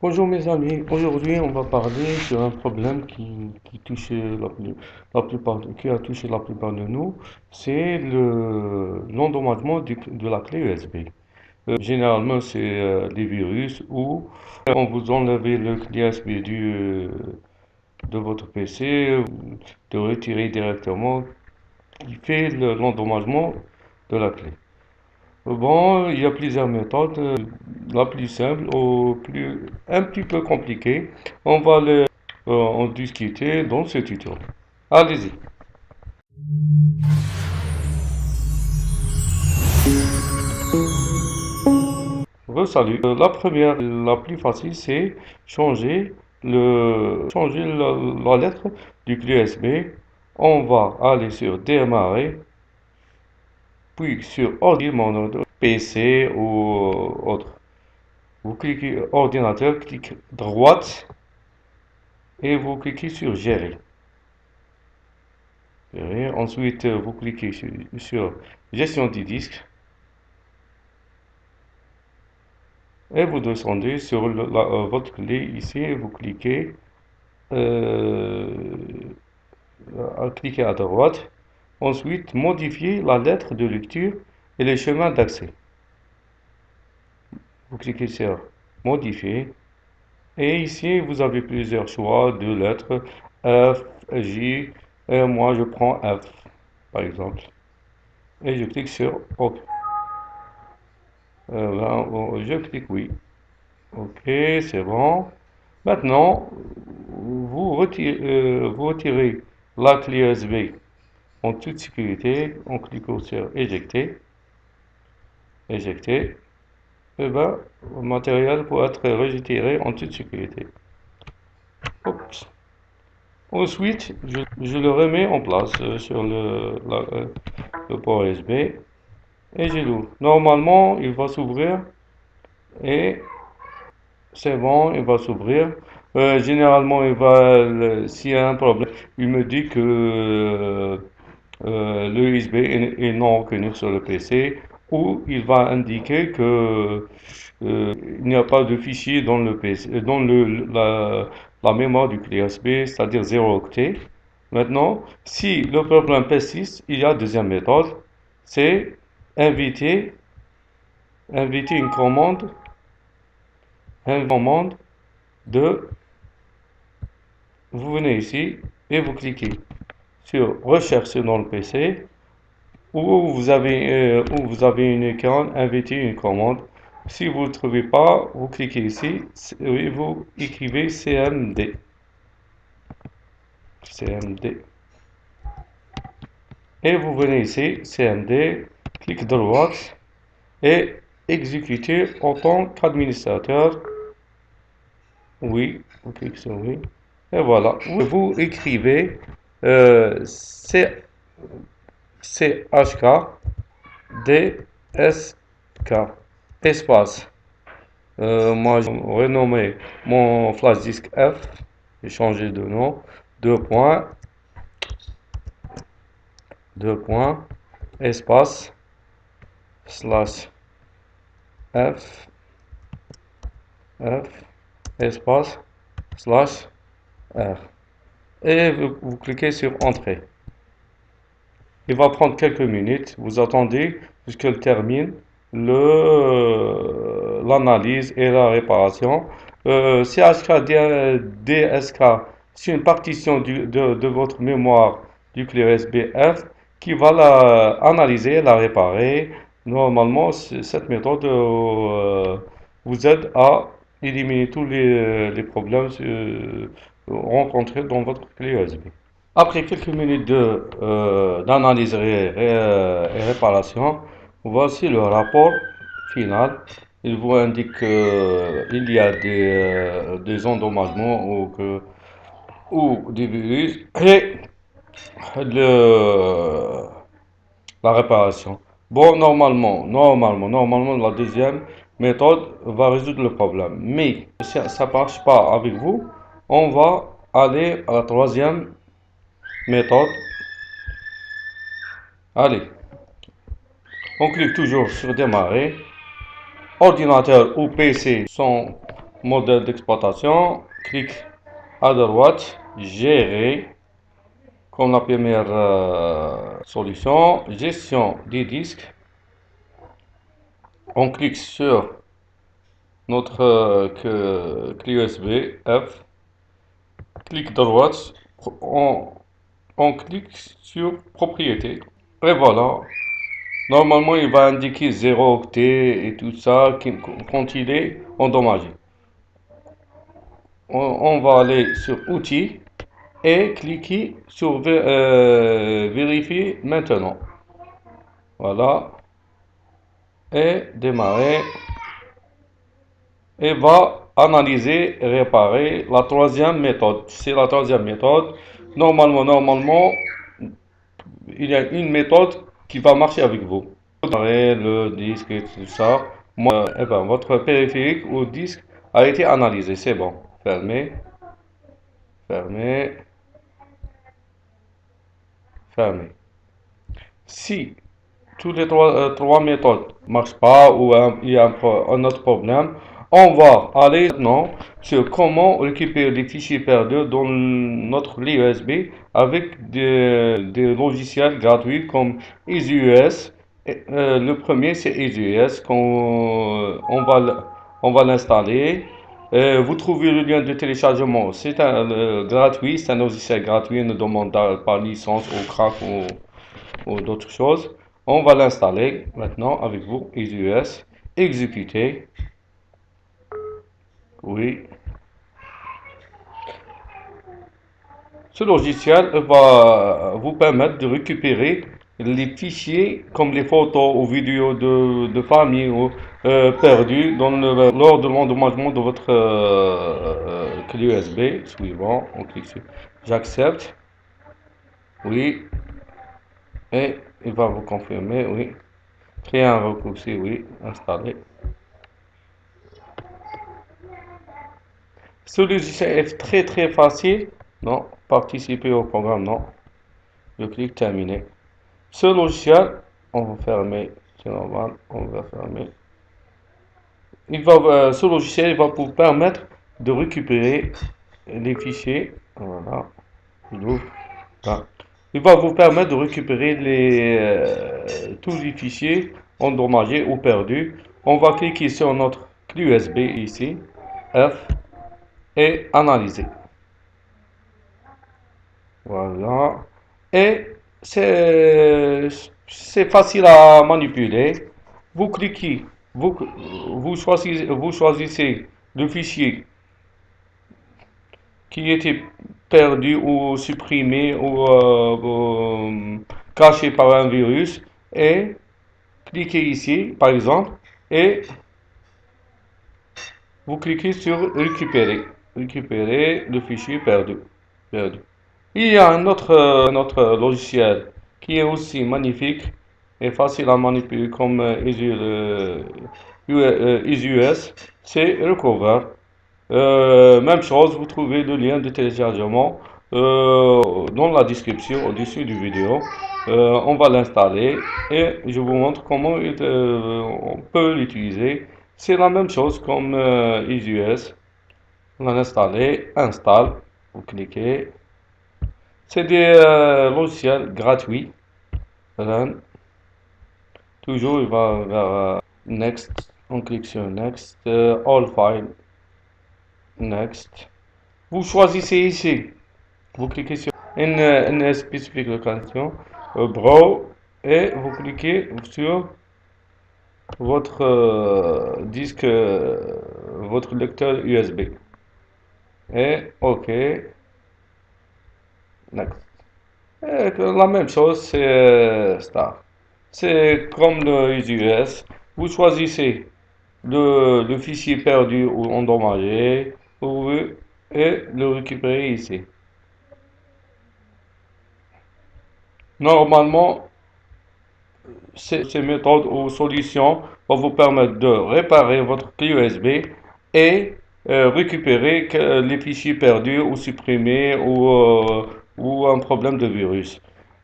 Bonjour mes amis, aujourd'hui on va parler sur un problème qui touche la plupart, qui a touché la plupart de nous, c'est l'endommagement de la clé USB. Généralement c'est des virus où on vous enlevez le clé USB de votre PC, de retirer directement, qui fait l'endommagement de la clé. Bon, il y a plusieurs méthodes. La plus simple au plus un petit peu compliquée. On va en discuter dans ce tuto. Allez-y. Salut. La première, la plus facile, c'est changer la lettre du clé USB. On va aller sur démarrer, puis sur ordinateur, PC ou autre. Vous cliquez ordinateur, clic droite et vous cliquez sur gérer. Ensuite, vous cliquez sur gestion du disque et vous descendez sur votre clé ici et vous cliquez, euh, cliquez à droite. Ensuite, modifier la lettre de lecture et les chemins d'accès. Vous cliquez sur modifier et ici vous avez plusieurs choix de lettres F, J et moi je prends F par exemple et je clique sur OK. Je clique oui. Ok, c'est bon. Maintenant, vous retirez la clé USB en toute sécurité en cliquant sur éjecter. Éjecter. Et ben, le matériel peut être retiré en toute sécurité. Oups. Ensuite, je le remets en place sur le port USB et je l'ouvre. Normalement, il va s'ouvrir et c'est bon, il va s'ouvrir. Généralement, s'il y a un problème, il me dit que le USB est non reconnu sur le PC ou il va indiquer que il n'y a pas de fichier dans le PC, dans la mémoire du clé USB, c'est-à-dire 0 octet. Maintenant, si le problème persiste, il y a deuxième méthode, c'est inviter, inviter une commande de vous venez ici et vous cliquez sur rechercher dans le PC où vous avez une écran inviter une commande. Si vous ne trouvez pas, vous cliquez ici et vous écrivez CMD. CMD. Et vous venez ici, CMD, clic droite et exécuter en tant qu'administrateur. Oui, vous cliquez sur oui. Et voilà, vous écrivez CHK DSK espace. Moi, j'ai renommé mon flash disk F. J'ai changé de nom. Deux points, deux points, espace, slash F, F, espace, slash R. Et vous cliquez sur Entrée. Il va prendre quelques minutes. Vous attendez jusqu'elle termine l'analyse et la réparation. CHK DSK, c'est une partition de votre mémoire du clé USB F qui va la analyser, la réparer. Normalement, cette méthode vous aide à éliminer tous les problèmes rencontrés dans votre clé USB. Après quelques minutes d'analyse et réparation, voici le rapport final. Il vous indique qu'il y a des endommagements ou des virus et le, la réparation. Bon, normalement, la deuxième méthode va résoudre le problème. Mais si ça ne marche pas avec vous, on va aller à la troisième méthode. Allez, on clique toujours sur démarrer. Ordinateur ou PC sont modèle d'exploitation, clic à droite, gérer, comme la première solution, gestion des disques. On clique sur notre clé USB F, clic droite, on clique sur propriété. Et voilà. Normalement, il va indiquer 0 octet et tout ça quand il est endommagé. On va aller sur outils et cliquer sur vérifier maintenant. Voilà. Et démarrer. Et va analyser et réparer la troisième méthode. C'est la troisième méthode. Normalement, il y a une méthode qui va marcher avec vous. Le disque et tout ça. Moi, eh ben, votre périphérique ou disque a été analysé. C'est bon. Fermez, fermez, fermez. Si toutes les trois méthodes ne marchent pas ou il y a un autre problème, on va aller maintenant sur comment récupérer les fichiers perdus dans notre clé USB avec des logiciels gratuits comme EasyUS. Le premier c'est EasyUS on va l'installer. Vous trouvez le lien de téléchargement, c'est gratuit, c'est un logiciel gratuit, ne demande pas licence ou crack ou d'autres choses. On va l'installer maintenant avec vous, EasyUS, exécuter, oui. Ce logiciel va vous permettre de récupérer les fichiers comme les photos ou vidéos de famille ou, perdus lors de l'endommagement de votre clé USB. Suivant, on clique sur j'accepte, oui, et il va vous confirmer, oui. Créer un raccourci, oui, installer. Ce logiciel est très facile. Non, participer au programme, non. Je clique terminer. Ce logiciel, on va fermer, c'est normal, on va fermer. Ce logiciel va vous permettre de récupérer les fichiers. Voilà, il ouvre. Là. Il va vous permettre de récupérer tous les fichiers endommagés ou perdus. On va cliquer sur notre clé USB ici, F, et analyser. Voilà. Et c'est facile à manipuler. Vous cliquez, vous, vous choisissez le fichier qui était perdu ou supprimé ou caché par un virus et cliquez ici, par exemple, et vous cliquez sur récupérer. Récupérer le fichier perdu. perdu. Il y a un autre logiciel qui est aussi magnifique et facile à manipuler comme EasyUS, c'est Recover. Même chose, vous trouvez le lien de téléchargement dans la description au-dessus du vidéo. On va l'installer et je vous montre comment on peut l'utiliser. C'est la même chose comme EasyUS. On va l'installer, installe, vous cliquez. C'est des logiciels gratuits. Run. Toujours, il va vers Next. On clique sur Next. All File. Next. Vous choisissez ici. Vous cliquez sur une spécifique location. Brawl. Et vous cliquez sur votre disque, votre lecteur USB. Et OK. Next. La même chose, c'est Start. C'est comme le EasyUS. Vous choisissez le fichier perdu ou endommagé et le récupérer ici. Normalement, ces méthodes ou solutions vont vous permettre de réparer votre clé USB et récupérer les fichiers perdus ou supprimés ou un problème de virus.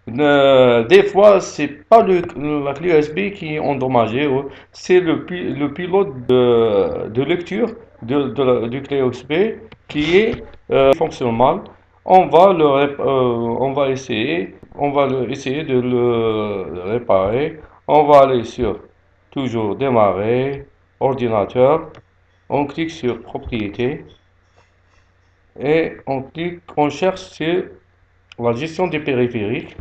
Des fois, c'est pas la clé USB qui est endommagée, c'est le pilote de lecture du clé USB qui est fonctionne mal. On va essayer de le réparer. On va aller sur toujours démarrer, ordinateur. On clique sur propriétés et on cherche sur la gestion des périphériques.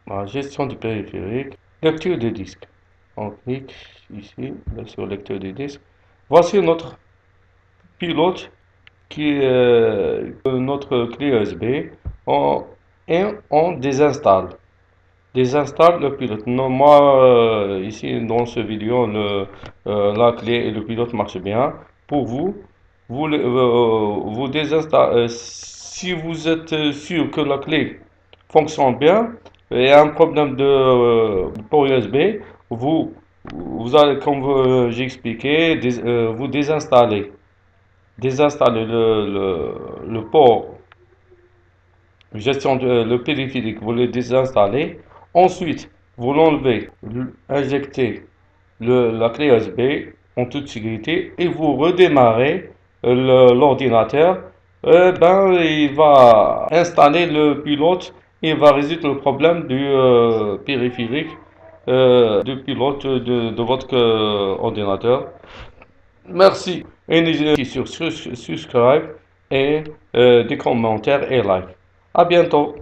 La gestion du périphérique, lecture de disque. On clique ici sur lecteur de disque. Voici notre pilote qui est notre clé USB. On, et on désinstalle le pilote. Non, moi, ici dans ce vidéo, la clé et le pilote marchent bien. Pour vous, vous désinstallez. Si vous êtes sûr que la clé fonctionne bien et un problème de port USB, vous, vous allez, comme j'ai expliqué, vous désinstaller le port gestion de le périphérique, vous le désinstallez. Ensuite, vous l'enlevez, injectez la clé USB en toute sécurité et vous redémarrez l'ordinateur. Ben, il va installer le pilote. Il va résoudre le problème du périphérique du pilote de votre ordinateur. Merci. Et n'hésitez pas sur subscribe et des commentaires et like. À bientôt.